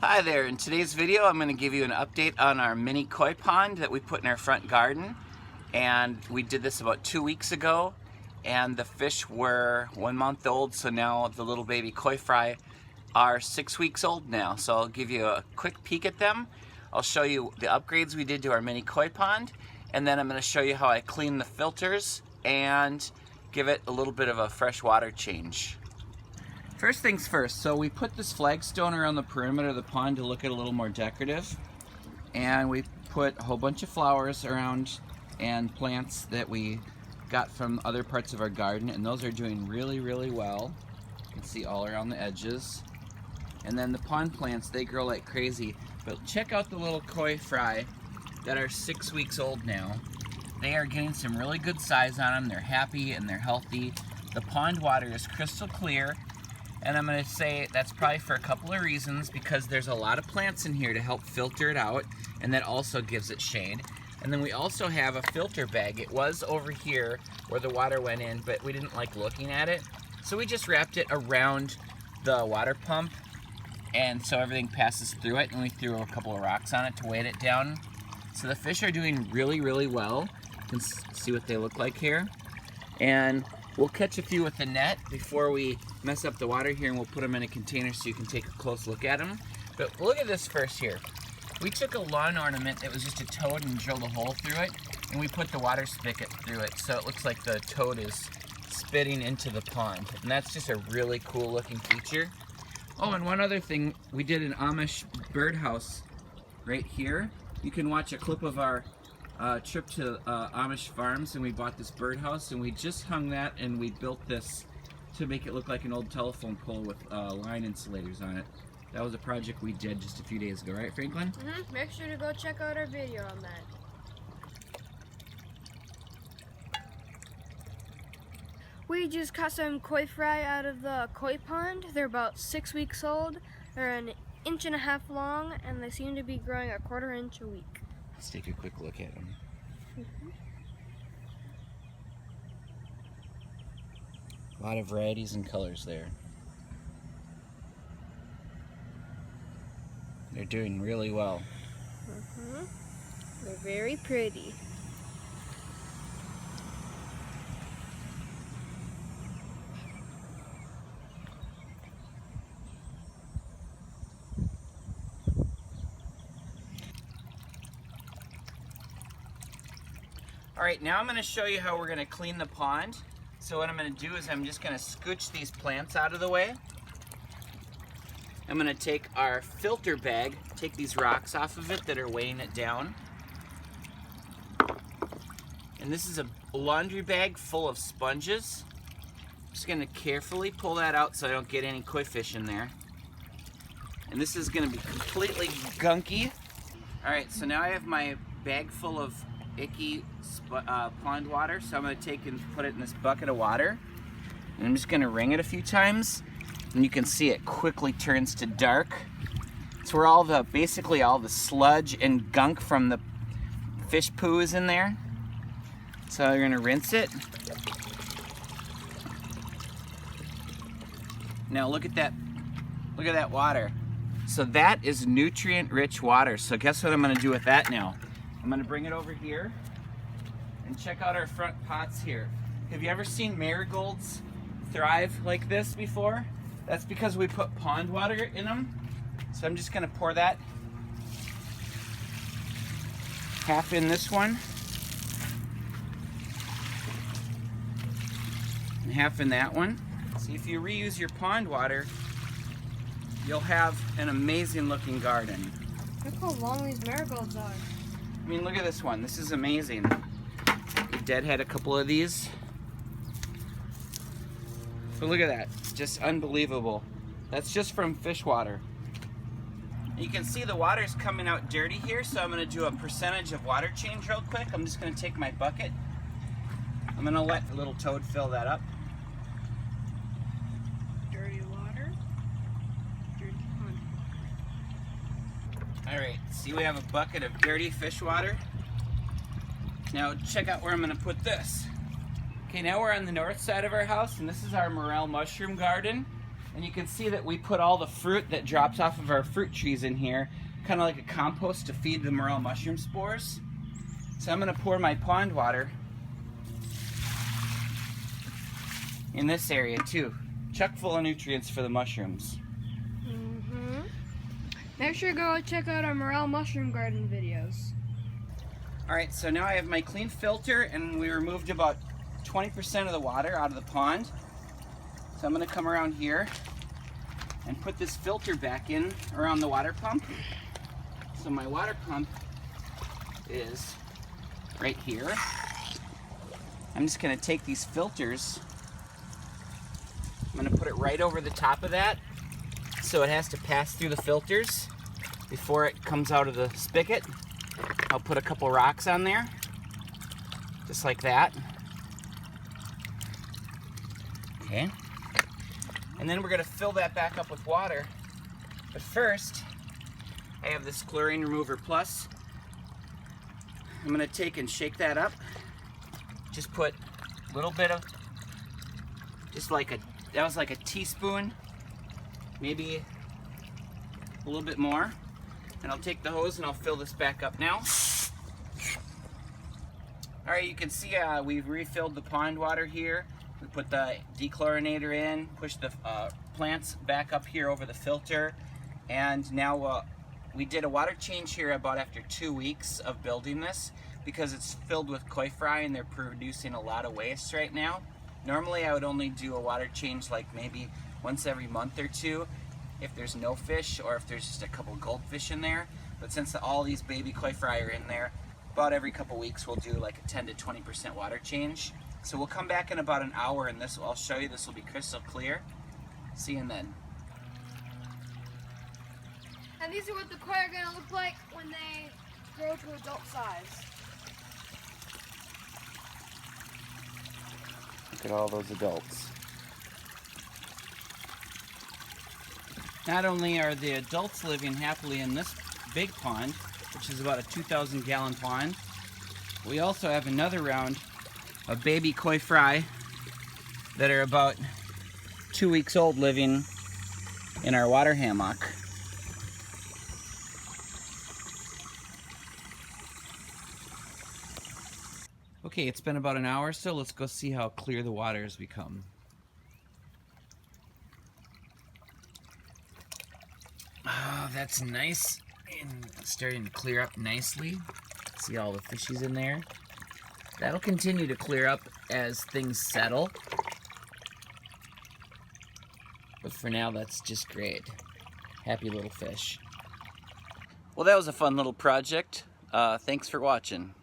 Hi there, in today's video I'm going to give you an update on our mini koi pond that we put in our front garden. And we did this about 2 weeks ago, and the fish were 1 month old, so now the little baby koi fry are 6 weeks old now. So I'll give you a quick peek at them. I'll show you the upgrades we did to our mini koi pond, and then I'm going to show you how I clean the filters and give it a little bit of a fresh water change. First things first, so we put this flagstone around the perimeter of the pond to look at a little more decorative, and we put a whole bunch of flowers around and plants that we got from other parts of our garden, and those are doing really well. You can see all around the edges. And then the pond plants, they grow like crazy, but check out the little koi fry that are 6 weeks old now. They are getting some really good size on them. They're happy and they're healthy. The pond water is crystal clear. And I'm going to say that's probably for a couple of reasons, because there's a lot of plants in here to help filter it out, and that also gives it shade. And then we also have a filter bag. It was over here where the water went in, but we didn't like looking at it. So we just wrapped it around the water pump, and so everything passes through it, and we threw a couple of rocks on it to weight it down. So the fish are doing really well. You can see what they look like here. And we'll catch a few with the net before we mess up the water here, and we'll put them in a container so you can take a close look at them. But look at this first here. We took a lawn ornament that was just a toad and drilled a hole through it, and we put the water spigot through it so it looks like the toad is spitting into the pond. And that's just a really cool looking feature. Oh, and one other thing, we did an Amish birdhouse right here. You can watch a clip of our trip to Amish farms, and we bought this birdhouse, and we just hung that, and we built this to make it look like an old telephone pole with line insulators on it. That was a project we did just a few days ago, right, Franklin? Mm-hmm. Make sure to go check out our video on that. We just caught some koi fry out of the koi pond. They're about 6 weeks old. They're 1.5 inches long, and they seem to be growing 1/4 inch a week. Let's take a quick look at them. A lot of varieties and colors there. They're doing really well. They're very pretty. All right, now I'm going to show you how we're going to clean the pond. So what I'm going to do is I'm just going to scooch these plants out of the way. I'm going to take our filter bag, take these rocks off of it that are weighing it down. And this is a laundry bag full of sponges. I'm just going to carefully pull that out so I don't get any koi fish in there. And this is going to be completely gunky. All right, so now I have my bag full of icky pond water, so I'm going to take and put it in this bucket of water, and I'm just going to wring it a few times, and you can see it quickly turns to dark. It's where all the basically all the sludge and gunk from the fish poo is in there. So you're going to rinse it. Now look at that water. So that is nutrient rich water. So guess what I'm going to do with that now? I'm going to bring it over here and check out our front pots here. Have you ever seen marigolds thrive like this before? That's because we put pond water in them. So I'm just going to pour that half in this one and half in that one. See, if you reuse your pond water, you'll have an amazing looking garden. Look how long these marigolds are. I mean, look at this one. This is amazing. We deadhead a couple of these. But look at that. It's just unbelievable. That's just from fish water. You can see the water's coming out dirty here, so I'm going to do a percentage of water change real quick. I'm just going to take my bucket. I'm going to let the little toad fill that up. Dirty water. Dirty pond. Alright, see, we have a bucket of dirty fish water. Now check out where I'm going to put this. Okay, now we're on the north side of our house, and this is our morel mushroom garden. And you can see that we put all the fruit that drops off of our fruit trees in here, kind of like a compost to feed the morel mushroom spores. So I'm going to pour my pond water in this area too, chock full of nutrients for the mushrooms. Make sure to go check out our morel mushroom garden videos. Alright, so now I have my clean filter, and we removed about 20% of the water out of the pond. So I'm going to come around here and put this filter back in around the water pump. So my water pump is right here. I'm just going to take these filters, I'm going to put it right over the top of that, so it has to pass through the filters before it comes out of the spigot. I'll put a couple rocks on there, just like that. Okay. And then we're going to fill that back up with water. But first, I have this Chlorine Remover Plus. I'm going to take and shake that up. Just put a little bit of, that was like a teaspoon, maybe a little bit more. And I'll take the hose and I'll fill this back up now. Alright, you can see we've refilled the pond water here. We put the dechlorinator in, pushed the plants back up here over the filter, and now we did a water change here about after 2 weeks of building this, because it's filled with koi fry and they're producing a lot of waste right now. Normally I would only do a water change like maybe once every month or two if there's no fish or if there's just a couple goldfish in there. But since all these baby koi fry are in there, about every couple weeks we'll do like a 10 to 20% water change. So we'll come back in about an hour and I'll show you, this will be crystal clear. See you then. And these are what the koi are going to look like when they grow to adult size. Look at all those adults. Not only are the adults living happily in this big pond, which is about a 2,000 gallon pond, we also have another round of baby koi fry that are about 2 weeks old living in our water hammock. Okay, it's been about an hour, so let's go see how clear the water has become. Oh, that's nice and starting to clear up nicely. See all the fishies in there? That'll continue to clear up as things settle. But for now, that's just great. Happy little fish. Well, that was a fun little project. Thanks for watching.